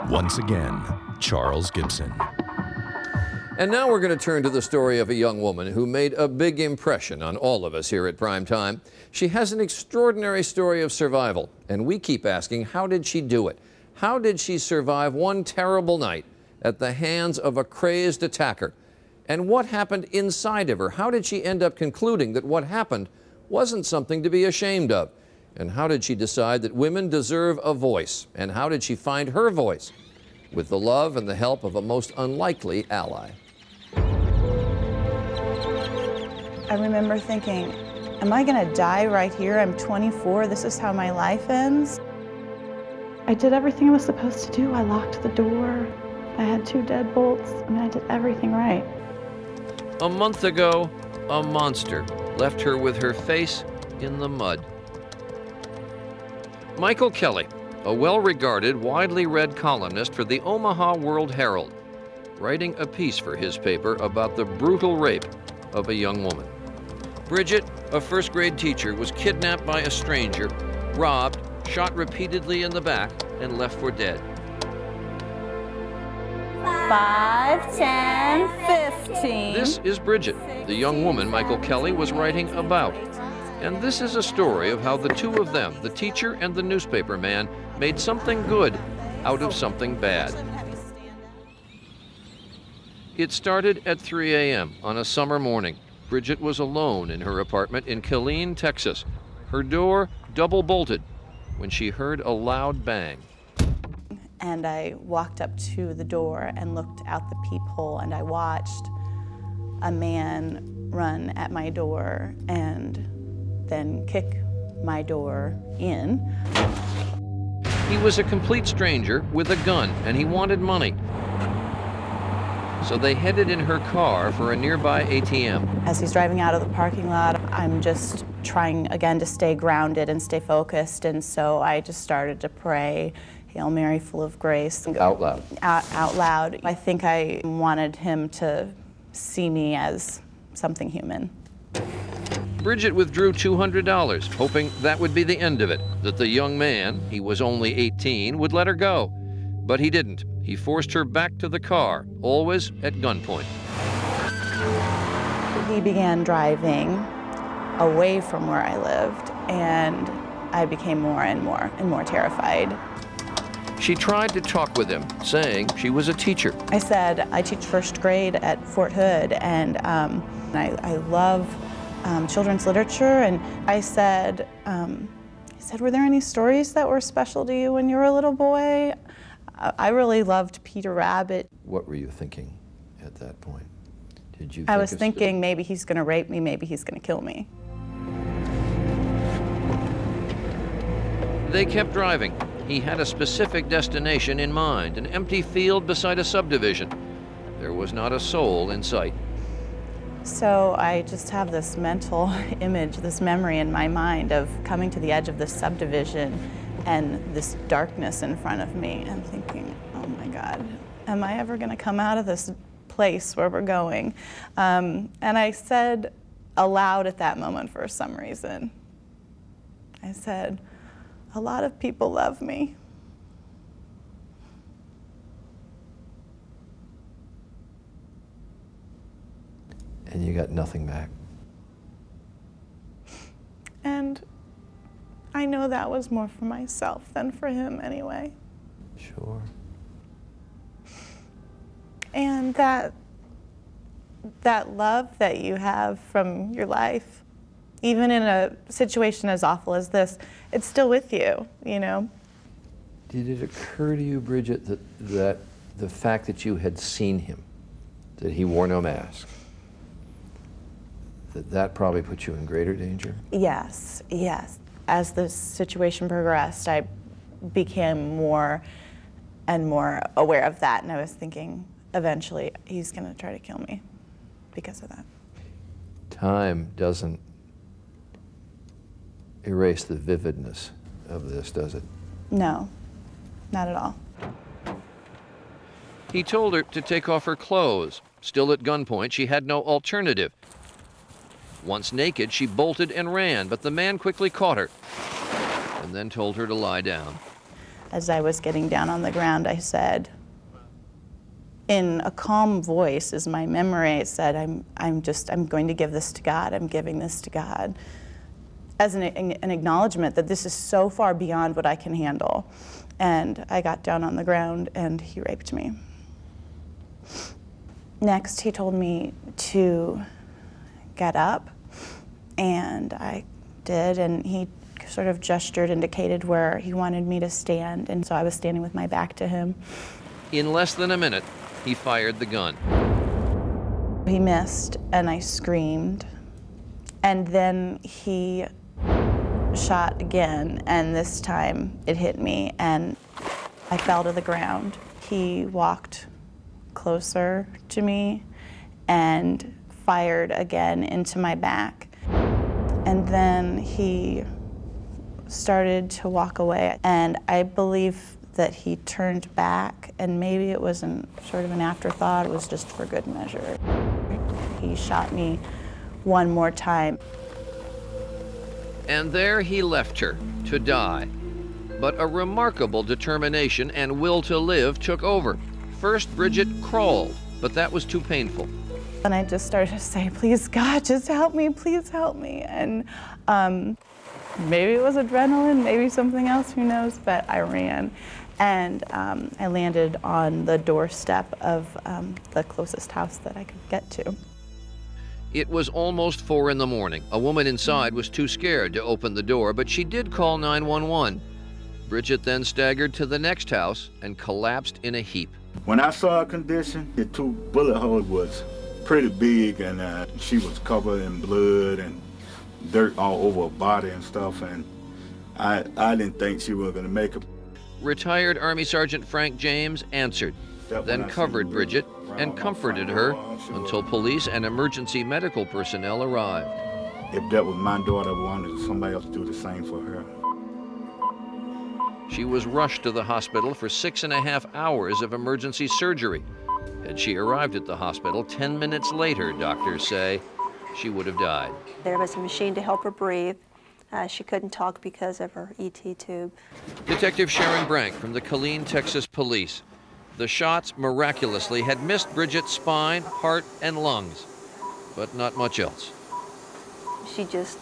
Once again, Charles Gibson. And now we're going to turn to the story of a young woman who made a big impression on all of us here at Prime Time. She has an extraordinary story of survival, and we keep asking, how did she do it? How did she survive one terrible night at the hands of a crazed attacker? And what happened inside of her? How did she end up concluding that what happened wasn't something to be ashamed of? And how did she decide that women deserve a voice? And how did she find her voice? With the love and the help of a most unlikely ally. I remember thinking, am I gonna die right here? I'm 24, this is how my life ends. I did everything I was supposed to do. I locked the door. I had 2 deadbolts. I mean, I did everything right. A month ago, a monster left her with her face in the mud. Michael Kelly, a well-regarded, widely read columnist for the Omaha World Herald, writing a piece for his paper about the brutal rape of a young woman. Bridget, a first-grade teacher, was kidnapped by a stranger, robbed, shot repeatedly in the back, and left for dead. 5, 10, 15. This is Bridget, the young woman Michael Kelly was writing about. And this is a story of how the two of them, the teacher and the newspaper man, made something good out of something bad. It started at 3 a.m. on a summer morning. Bridget was alone in her apartment in Killeen, Texas. Her door double-bolted when she heard a loud bang. And I walked up to the door and looked out the peephole, and I watched a man run at my door and then kick my door in. He was a complete stranger with a gun, and he wanted money. So they headed in her car for a nearby ATM. As he's driving out of the parking lot, I'm just trying again to stay grounded and stay focused, and so I just started to pray, Hail Mary, full of grace. Out loud. Out loud. I think I wanted him to see me as something human. Bridget withdrew $200, hoping that would be the end of it, that the young man, he was only 18, would let her go. But he didn't. He forced her back to the car, always at gunpoint. He began driving away from where I lived, and I became more and more terrified. She tried to talk with him, saying she was a teacher. I said, I teach first grade at Fort Hood, and I love children's literature, and I said, were there any stories that were special to you when you were a little boy? I really loved Peter Rabbit. What were you thinking at that point? Did you? I was thinking maybe he's going to rape me, maybe he's going to kill me. They kept driving. He had a specific destination in mind, an empty field beside a subdivision. There was not a soul in sight. So I just have this mental image, this memory in my mind of coming to the edge of this subdivision and this darkness in front of me and thinking, oh my God, am I ever going to come out of this place where we're going? And I said aloud at that moment for some reason, I said, a lot of people love me. And you got nothing back. And I know that was more for myself than for him anyway. Sure. And that love that you have from your life, even in a situation as awful as this, it's still with you, you know? Did it occur to you, Bridget, that the fact that you had seen him, that he wore no mask, that probably put you in greater danger? Yes, yes. As the situation progressed, I became more and more aware of that, and I was thinking, eventually, he's going to try to kill me because of that. Time doesn't erase the vividness of this, does it? No, not at all. He told her to take off her clothes. Still at gunpoint, she had no alternative. Once naked, she bolted and ran, but the man quickly caught her and then told her to lie down. As I was getting down on the ground, I said, in a calm voice, as my memory said, I'm going to give this to God. I'm giving this to God. As an acknowledgement that this is so far beyond what I can handle. And I got down on the ground and he raped me. Next, he told me to get up, and I did, and he sort of gestured, indicated where he wanted me to stand, and so I was standing with my back to him. In less than a minute, he fired the gun. He missed, and I screamed, and then he shot again, and this time it hit me, and I fell to the ground. He walked closer to me and fired again into my back. And then he started to walk away, and I believe that he turned back, and maybe it was sort of an afterthought, it was just for good measure. He shot me one more time. And there he left her to die. But a remarkable determination and will to live took over. First, Bridget crawled, but that was too painful. And I just started to say, please, God, just help me, please help me. And maybe it was adrenaline, maybe something else, who knows, but I ran. And I landed on the doorstep of the closest house that I could get to. It was almost 4 in the morning. A woman inside was too scared to open the door, but she did call 911. Bridget then staggered to the next house and collapsed in a heap. When I saw her condition, the 2 bullet holes was pretty big, and she was covered in blood and dirt all over her body and stuff, and I didn't think she was going to make it. Retired Army Sergeant Frank James answered, then covered Bridget and comforted her until police and emergency medical personnel arrived. If that was my daughter, I wanted somebody else to do the same for her. She was rushed to the hospital for 6.5 hours of emergency surgery. Had she arrived at the hospital 10 minutes later, doctors say, she would have died. There was a machine to help her breathe. She couldn't talk because of her ET tube. Detective Sharon Brank from the Killeen, Texas Police. The shots miraculously had missed Bridget's spine, heart, and lungs, but not much else. She just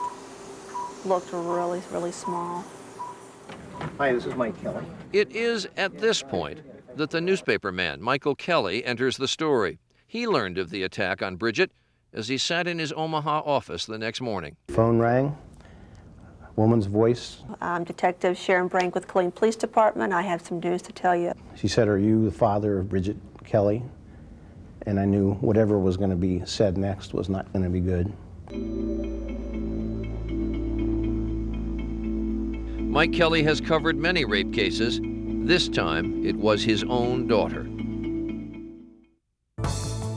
looked really, really small. Hi, this is Mike Kelly. It is at this point that the newspaper man, Michael Kelly, enters the story. He learned of the attack on Bridget as he sat in his Omaha office the next morning. Phone rang, woman's voice. I'm Detective Sharon Brank with Killeen Police Department. I have some news to tell you. She said, "Are you the father of Bridget Kelly?" And I knew whatever was going to be said next was not going to be good. Mike Kelly has covered many rape cases. This time, it was his own daughter.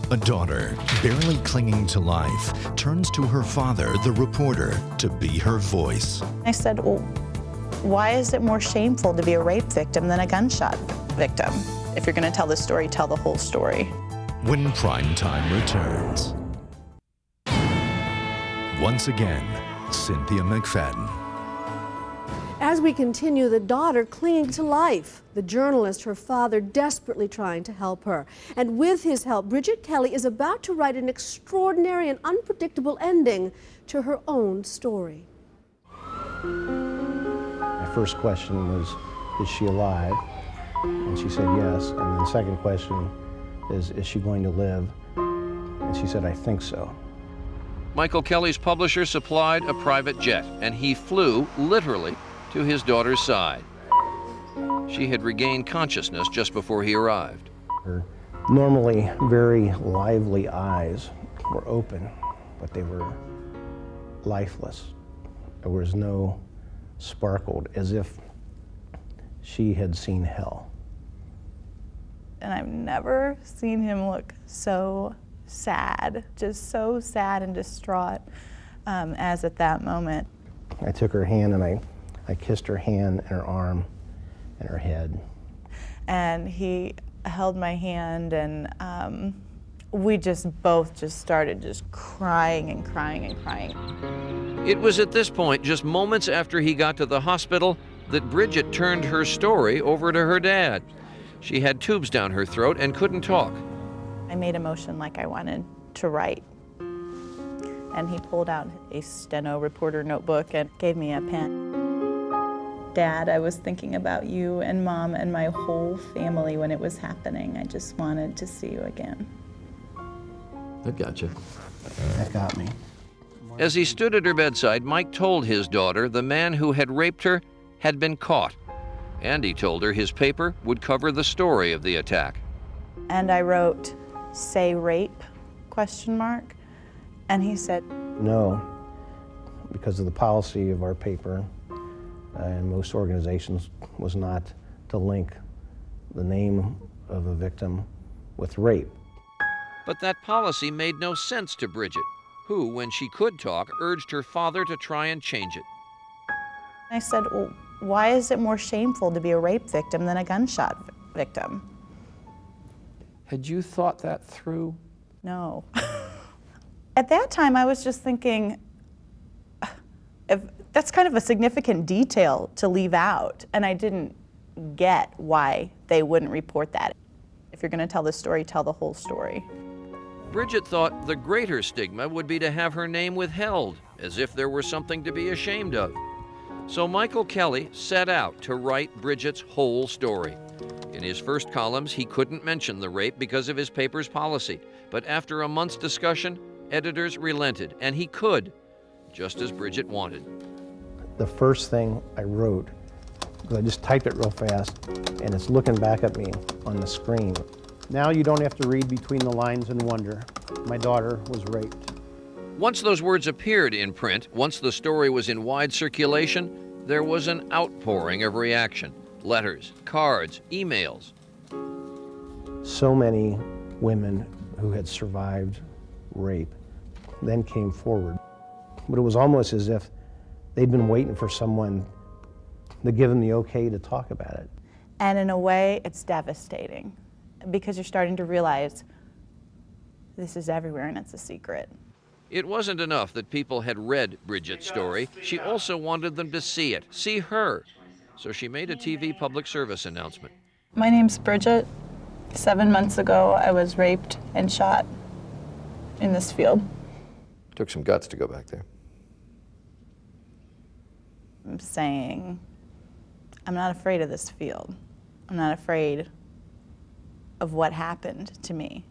A daughter, barely clinging to life, turns to her father, the reporter, to be her voice. I said, well, why is it more shameful to be a rape victim than a gunshot victim? If you're going to tell the story, tell the whole story. When prime time returns. Once again, Cynthia McFadden. As we continue, the daughter clinging to life, the journalist, her father, desperately trying to help her. And with his help, Bridget Kelly is about to write an extraordinary and unpredictable ending to her own story. My first question was, is she alive? And she said yes. And then the second question is she going to live? And she said, I think so. Michael Kelly's publisher supplied a private jet, and he flew, literally, to his daughter's side. She had regained consciousness just before he arrived. Her normally very lively eyes were open, but they were lifeless. There was no sparkled, as if she had seen hell. And I've never seen him look so sad, just so sad and distraught as at that moment. I took her hand and I kissed her hand and her arm and her head. And he held my hand, and we both started crying and crying and crying. It was at this point, just moments after he got to the hospital, that Bridget turned her story over to her dad. She had tubes down her throat and couldn't talk. I made a motion like I wanted to write. And he pulled out a steno reporter notebook and gave me a pen. Dad, I was thinking about you and Mom and my whole family when it was happening. I just wanted to see you again. That got you. That got me. As he stood at her bedside, Mike told his daughter the man who had raped her had been caught. And he told her his paper would cover the story of the attack. And I wrote, "Say rape?" ? And he said, No, because of the policy of our paper and most organizations was not to link the name of a victim with rape. But that policy made no sense to Bridget, who, when she could talk, urged her father to try and change it. I said, well, why is it more shameful to be a rape victim than a gunshot victim? Had you thought that through? No. At that time, I was just thinking, that's kind of a significant detail to leave out, and I didn't get why they wouldn't report that. If you're going to tell the story, tell the whole story. Bridget thought the greater stigma would be to have her name withheld, as if there were something to be ashamed of. So Michael Kelly set out to write Bridget's whole story. In his first columns, he couldn't mention the rape because of his paper's policy, but after a month's discussion, editors relented, and he could, just as Bridget wanted. The first thing I wrote, because I just typed it real fast, and it's looking back at me on the screen. Now you don't have to read between the lines and wonder. My daughter was raped. Once those words appeared in print, once the story was in wide circulation, there was an outpouring of reaction. Letters, cards, emails. So many women who had survived rape then came forward. But it was almost as if they'd been waiting for someone to give them the okay to talk about it. And in a way, it's devastating because you're starting to realize this is everywhere and it's a secret. It wasn't enough that people had read Bridget's story. She also wanted them to see it, see her. So she made a TV public service announcement. My name's Bridget. 7 months ago, I was raped and shot in this field. Took some guts to go back there. I'm saying, I'm not afraid of this field. I'm not afraid of what happened to me.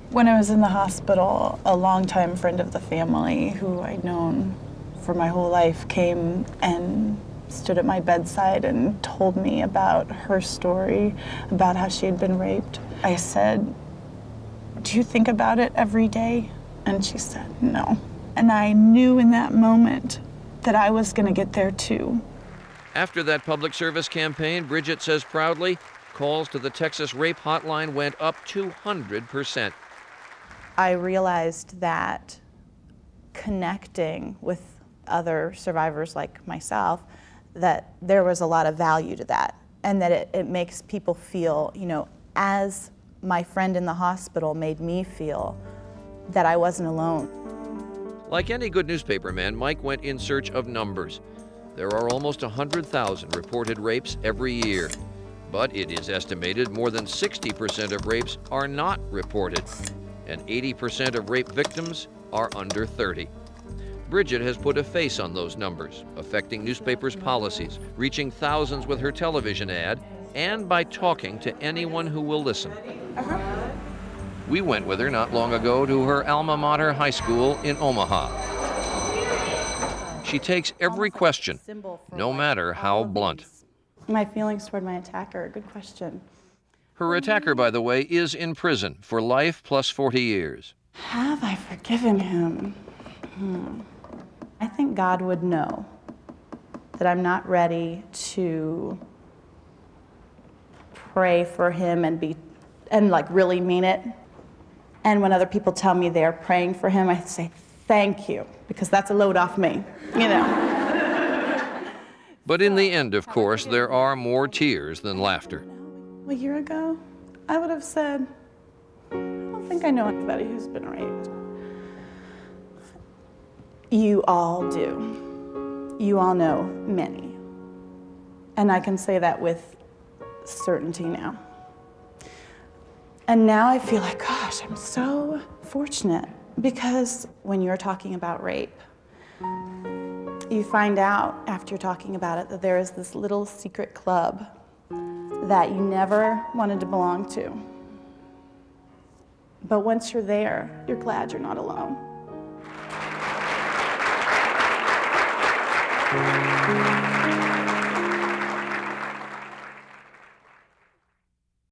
When I was in the hospital, a longtime friend of the family who I'd known for my whole life came and stood at my bedside and told me about her story, about how she had been raped. I said, "Do you think about it every day?" And she said, "No." And I knew in that moment that I was going to get there too. After that public service campaign, Bridget says proudly, calls to the Texas rape hotline went up 200%. I realized that connecting with other survivors like myself, that there was a lot of value to that, and that it makes people feel, as my friend in the hospital made me feel, that I wasn't alone. Like any good newspaperman, Mike went in search of numbers. There are almost 100,000 reported rapes every year, but it is estimated more than 60% of rapes are not reported, and 80% of rape victims are under 30. Bridget has put a face on those numbers, affecting newspapers' policies, reaching thousands with her television ad, and by talking to anyone who will listen. We went with her not long ago to her alma mater high school in Omaha. She takes every question, no matter how blunt. My feelings toward my attacker, good question. Her attacker, by the way, is in prison for life plus 40 years. Have I forgiven him? I think God would know that I'm not ready to pray for him and really mean it. And when other people tell me they're praying for him, I say, thank you, because that's a load off me, But in the end, of course, there are more tears than laughter. A year ago, I would have said, I don't think I know anybody who's been raped. You all do. You all know many. And I can say that with certainty now. And now I feel like, gosh, I'm so fortunate, because when you're talking about rape, you find out after you're talking about it that there is this little secret club that you never wanted to belong to. But once you're there, you're glad you're not alone.